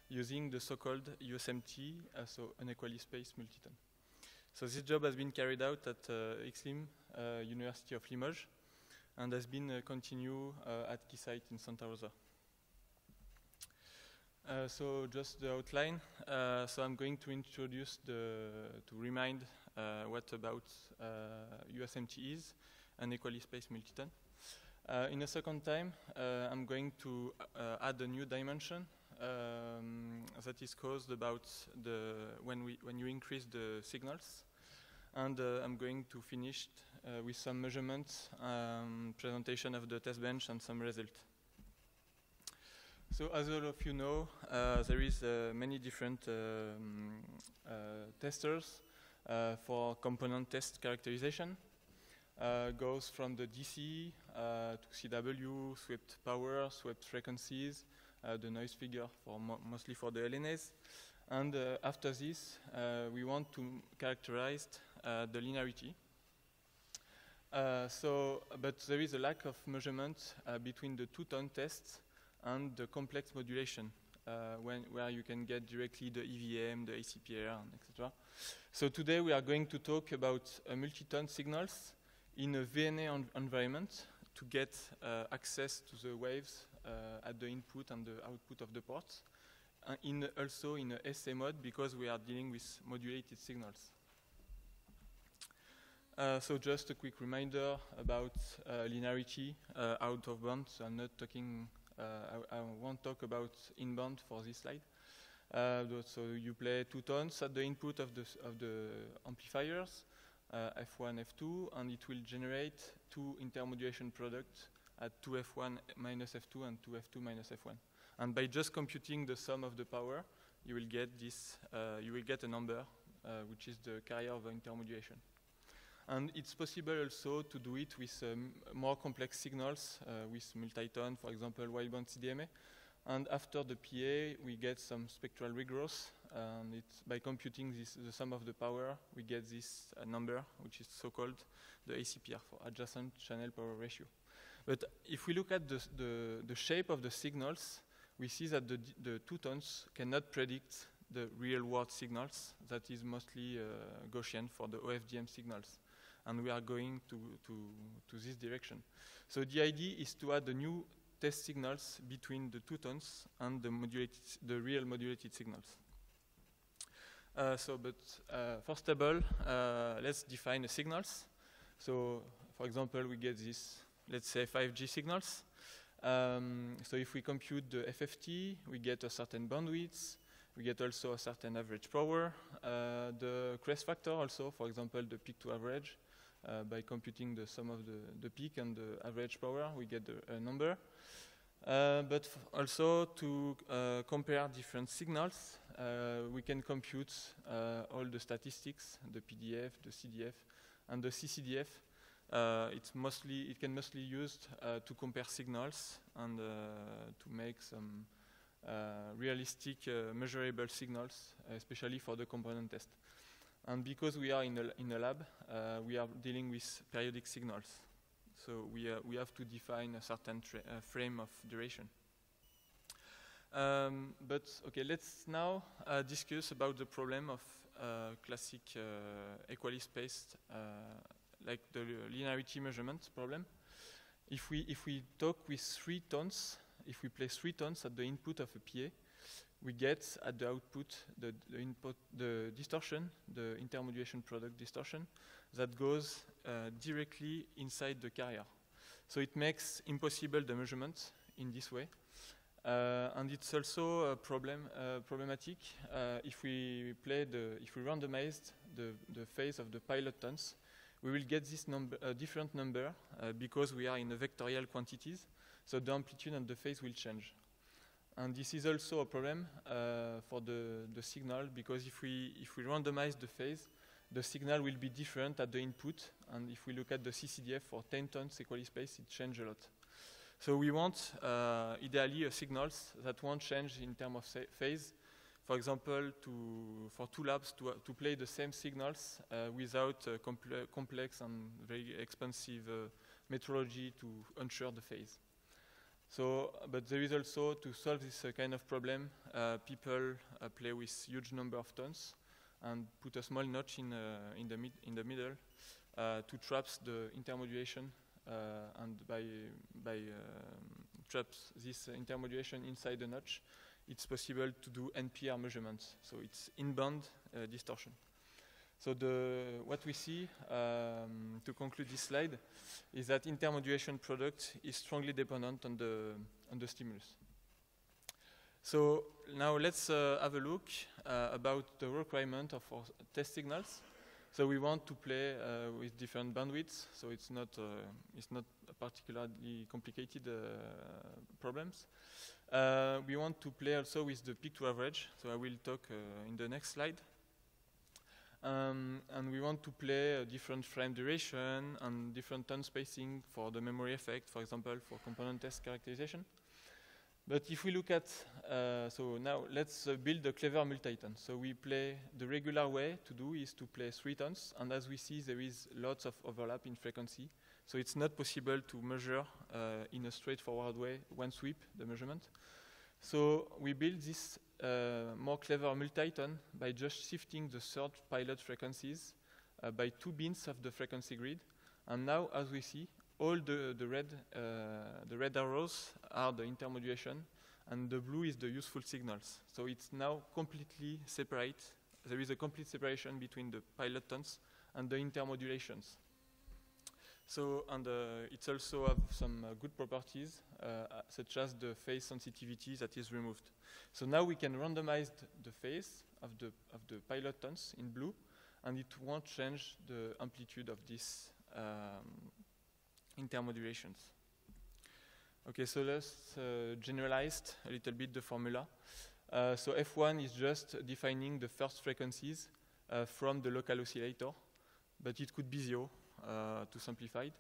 using the so-called USMT, so unequally spaced multitone. So this job has been carried out at XLIM, University of Limoges, and has been continued at Keysight in Santa Rosa. So just the outline. So I'm going to introduce to remind what about USMT is, unequally spaced multitone. In a second time, I'm going to add a new dimension that is caused about when you increase the signals, and I'm going to finish with some measurements, presentation of the test bench, and some results. So as all of you know, there is many different testers for component test characterization. Goes from the DC to CW, swept power, swept frequencies, the noise figure for mostly for the LNAs. And after this, we want to characterize the linearity. But there is a lack of measurement between the two-tone tests and the complex modulation, where you can get directly the EVM, the ACPR, etc. So today we are going to talk about multi-tone signals in a VNA environment to get access to the waves at the input and the output of the ports, and also in a SA mode because we are dealing with modulated signals. So just a quick reminder about linearity out of band. So I'm not talking, I won't talk about in band for this slide. So you play two tones at the input of the amplifiers, F1, F2, and it will generate two intermodulation products at 2F1 minus F2 and 2F2 minus F1. And by just computing the sum of the power, you will get this. You will get a number, which is the carrier of the intermodulation. And it's possible also to do it with more complex signals, with multi-tone, for example, wideband CDMA. And after the PA, we get some spectral regrowth. And it's by computing the sum of the power, we get this number, which is so-called the ACPR, for adjacent channel power ratio. But if we look at the shape of the signals, we see that the two tones cannot predict the real-world signals. That is mostly Gaussian for the OFDM signals. And we are going to this direction. So the idea is to add the new test signals between the two tones and the real modulated signals. First of all, let's define the signals. So, for example, we get this, let's say, 5G signals. So if we compute the FFT, we get a certain bandwidth. We get also a certain average power. The crest factor also, for example, the peak to average. By computing the sum of the peak and the average power, we get a number. But also to compare different signals, we can compute all the statistics, the PDF, the CDF, and the CCDF. It can mostly used to compare signals and to make some realistic measurable signals, especially for the component test. And because we are in a lab, we are dealing with periodic signals. So we have to define a certain frame of duration. But okay, let's now discuss about the problem of classic equally spaced, like the linearity measurement problem. If we talk with 3 tones, if we place 3 tones at the input of a PA, we get at the output the distortion, the intermodulation product distortion, that goes directly inside the carrier. So it makes impossible the measurement in this way. And it's also problematic if we randomize the phase of the pilot tones. We will get this different number because we are in the vectorial quantities. So the amplitude and the phase will change. And this is also a problem for the signal, because if we randomize the phase, the signal will be different at the input. And if we look at the CCDF for 10 tones equally spaced, it changes a lot. So we want, ideally, signals that won't change in terms of phase. For example, for 2 labs to play the same signals without complex and very expensive metrology to ensure the phase. So, but there is also, to solve this kind of problem, people play with huge number of tones and put a small notch in the middle to trap the intermodulation, and by traps this intermodulation inside the notch, it's possible to do NPR measurements. So it's in-band distortion. So what we see, to conclude this slide, is that intermodulation product is strongly dependent on the stimulus. So now let's have a look about the requirement of our test signals. So we want to play with different bandwidths, so it's not particularly complicated problems. We want to play also with the peak to average, so I will talk in the next slide. And we want to play a different frame duration and different tone spacing for the memory effect, for example, for component test characterization. But if we look at, so now let's build a clever multi-tone. So we play, the regular way to do is to play 3 tones, and as we see, there is lots of overlap in frequency. So it's not possible to measure in a straightforward way, one sweep, the measurement. So we build this more clever multi-tone by just shifting the third pilot frequencies by 2 bins of the frequency grid. And now, as we see, all the red arrows are the intermodulation, and the blue is the useful signals. So it's now completely separate. There is a complete separation between the pilot tones and the intermodulations. So, and it also have some good properties, such as the phase sensitivity that is removed. So now we can randomize the phase of the pilot tones in blue, and it won't change the amplitude of these intermodulations. Okay, so let's generalize a little bit the formula. So F1 is just defining the first frequencies from the local oscillator, but it could be 0 to simplify it.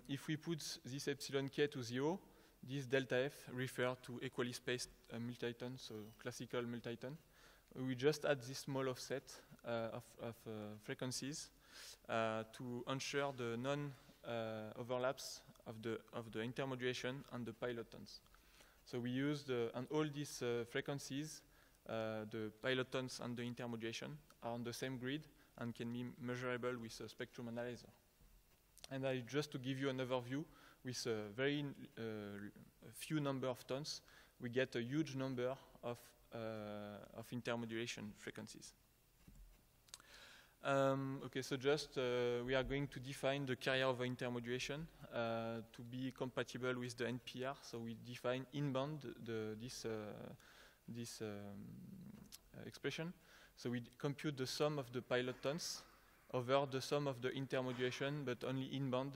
If we put this epsilon k to 0, this delta f refers to equally spaced multi-tone, so classical multi-tone. We just add this small offset of frequencies to ensure the non-overlaps of the intermodulation and the pilot tones. So we use and all these frequencies, the pilot tones and the intermodulation, are on the same grid and can be measurable with a spectrum analyzer. And just to give you an overview, with a very few number of tones, we get a huge number of intermodulation frequencies. Okay, so just we are going to define the carrier over intermodulation to be compatible with the NPR. So we define in-band this expression. So we compute the sum of the pilot tones over the sum of the intermodulation, but only in-band,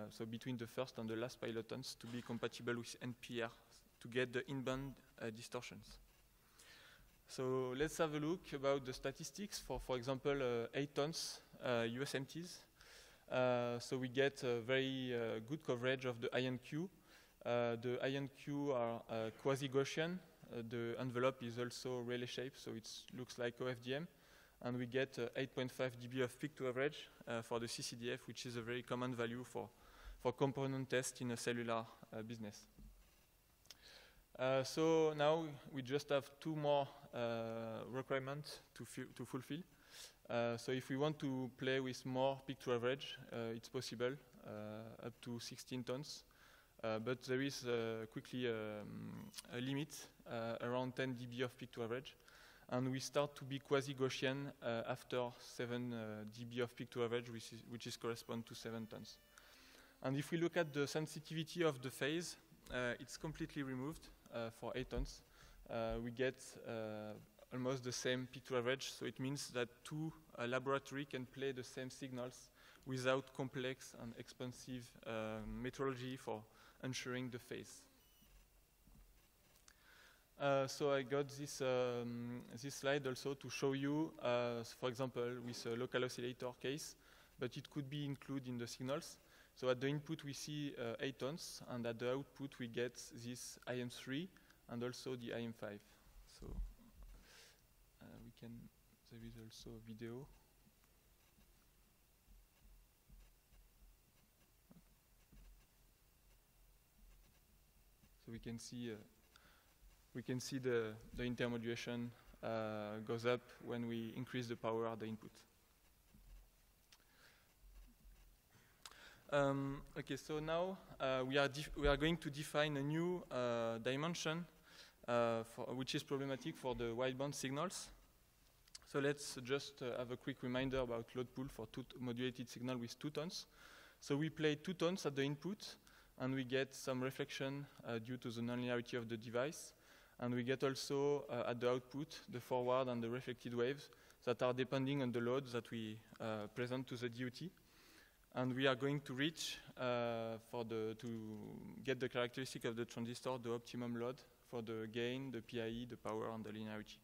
so between the first and the last pilot tones, to be compatible with NPR to get the in-band distortions. So let's have a look about the statistics for example, 8 tones USMTs. So we get a very good coverage of the INQ. The INQ are quasi-Gaussian. The envelope is also Rayleigh shaped, so it looks like OFDM. And we get 8.5 dB of peak to average for the CCDF, which is a very common value for component test in a cellular business. So now we just have 2 more requirements to fulfill. So if we want to play with more peak to average, it's possible, up to 16 tons. But there is quickly a limit, around 10 dB of peak to average. And we start to be quasi-Gaussian after 7 dB of peak to average, which is correspond to 7 tons. And if we look at the sensitivity of the phase, it's completely removed for 8 tons. We get almost the same peak to average, so it means that 2 laboratories can play the same signals without complex and expensive metrology for ensuring the phase. So I got this slide also to show you, for example, with a local oscillator case, but it could be included in the signals. So at the input we see 8 tons, and at the output we get this IM3 and also the IM5. So there is also a video. we can see the intermodulation goes up when we increase the power at the input. Okay, so now we are going to define a new dimension which is problematic for the wideband signals. So let's just have a quick reminder about load pool for modulated signal with 2 tones. So we play 2 tones at the input, and we get some reflection due to the nonlinearity of the device. And we get also at the output the forward and the reflected waves that are depending on the load that we present to the DUT. And we are going to reach, to get the characteristic of the transistor, the optimum load for the gain, the PIE, the power, and the linearity.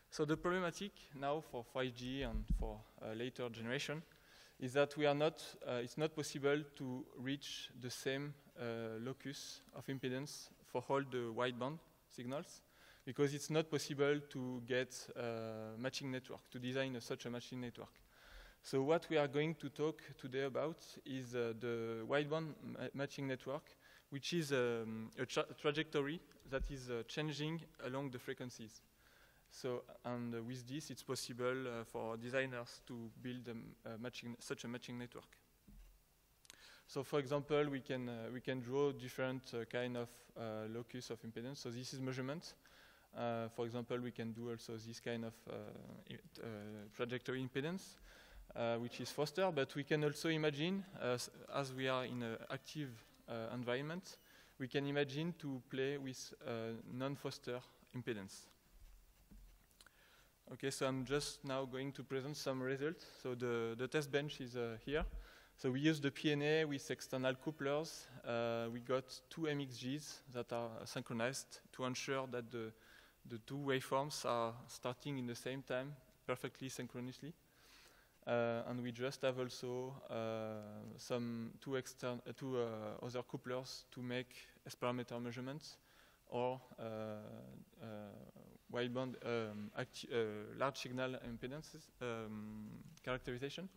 So the problematic now for 5G and for later generation is that we are not, it's not possible to reach the same locus of impedance for all the wideband signals, because it's not possible to get a matching network, to design such a matching network. So what we are going to talk today about is the wideband matching network, which is a trajectory that is changing along the frequencies. So, and with this, it's possible for designers to build such a matching network. So, for example, we can draw different kind of locus of impedance. So this is measurement. For example, we can do also this kind of trajectory impedance, which is Foster. But we can also imagine, as we are in an active environment, we can imagine to play with non-Foster impedance. Okay, so I'm just now going to present some results. So the test bench is here. So we use the PNA with external couplers. We got 2 MXGs that are synchronized to ensure that the 2 waveforms are starting in the same time, perfectly synchronously. And we just have also some 2 other couplers to make S-parameter measurements or wideband large signal impedances characterization.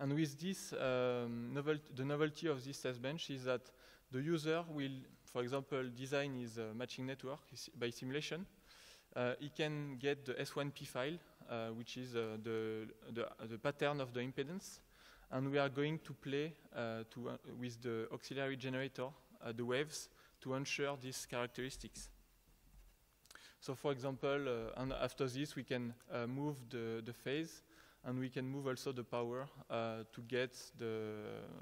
And with this, the novelty of this test bench is that the user will, for example, design his matching network by simulation. He can get the S1P file, which is the pattern of the impedance, and we are going to play with the auxiliary generator the waves to ensure these characteristics. So, for example, and after this, we can move the phase, and we can move also the power to get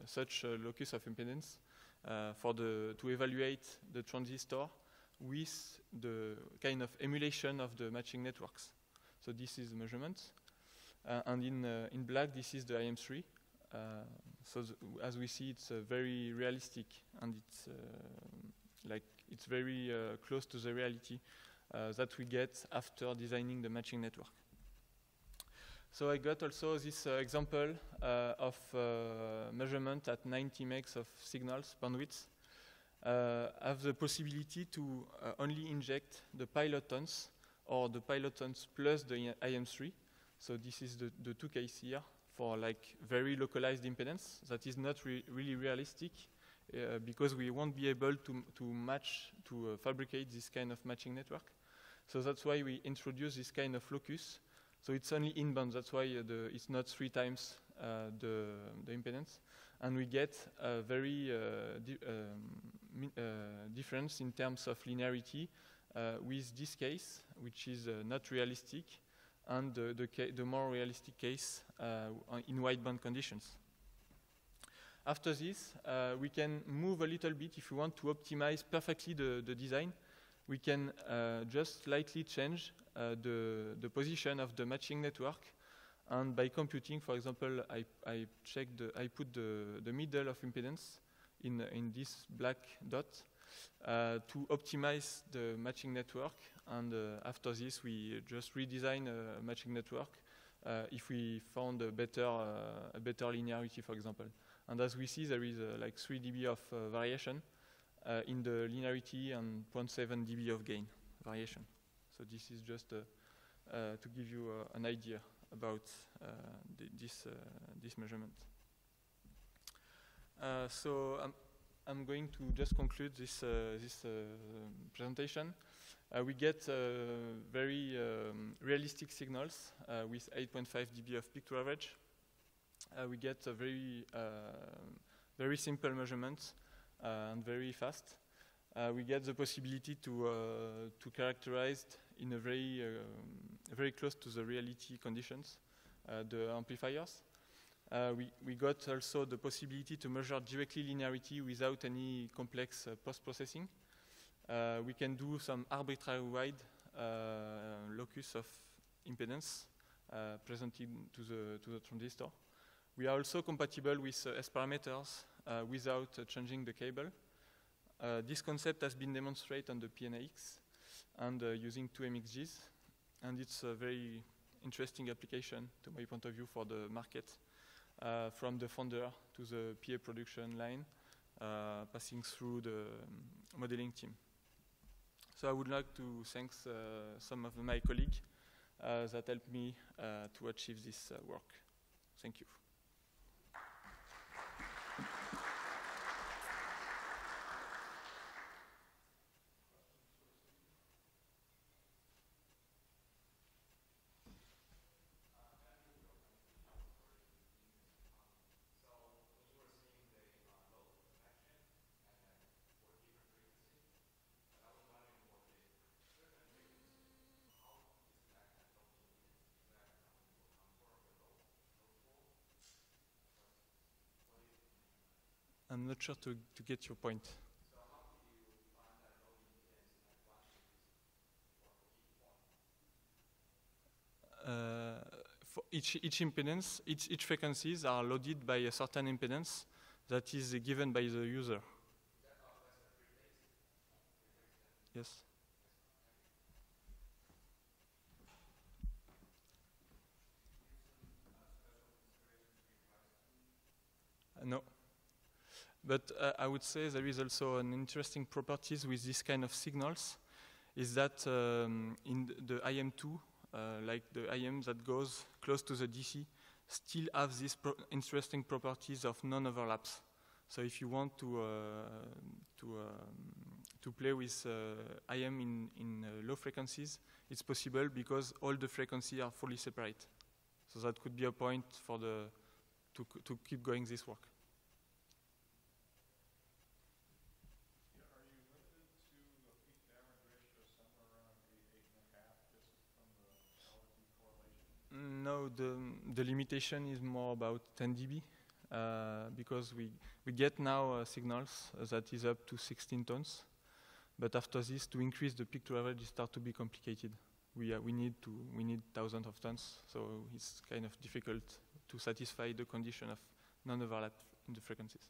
such a locus of impedance to evaluate the transistor with the kind of emulation of the matching networks. So this is the measurement, and in black this is the IM3. So as we see, it's very realistic, and it's very close to the reality that we get after designing the matching network. So I got also this example of measurement at 90 megs of signals bandwidth. Have the possibility to only inject the pilot tones or the pilot tones plus the IM3. So this is the 2 cases here for like very localized impedance that is not really realistic because we won't be able to fabricate this kind of matching network. So that's why we introduce this kind of locus. So it's only in-band, that's why it's not 3 times the impedance. And we get a very difference in terms of linearity with this case, which is not realistic, and the more realistic case in wideband conditions. After this, we can move a little bit if we want to optimize perfectly the design. We can just slightly change the position of the matching network, and by computing, for example, I put the middle of impedance in this black dot to optimize the matching network, and after this we just redesign a matching network if we found a better linearity, for example. And as we see, there is like 3 dB of variation in the linearity and 0.7 dB of gain variation. So this is just to give you an idea about this measurement. So I'm going to just conclude this presentation. We get very realistic signals with 8.5 dB of peak to average. We get a very simple measurements and very fast. We get the possibility to characterize in a very close to the reality conditions the amplifiers. We got also the possibility to measure directly linearity without any complex post-processing. We can do some arbitrary wide locus of impedance presented to the transistor. We are also compatible with S parameters without changing the cable. This concept has been demonstrated on the PNAX and using 2MXGs, and it's a very interesting application, to my point of view, for the market, from the founder to the PA production line, passing through the modeling team. So I would like to thank some of my colleagues that helped me to achieve this work. Thank you. I'm not sure to get your point. So how do you find that low impedance in that one For each impedance, each frequencies are loaded by a certain impedance that is given by the user. Yes. No. But I would say there is also an interesting properties with this kind of signals, is that in the IM2, like the IM that goes close to the DC, still have these interesting properties of non-overlaps. So if you want to play with IM in low frequencies, it's possible because all the frequencies are fully separate. So that could be a point for to keep going this work. No, the limitation is more about 10 dB because we get now signals that is up to 16 tons, but after this, to increase the peak to average, it starts to be complicated. We need thousands of tons, so it's kind of difficult to satisfy the condition of non-overlap in the frequencies.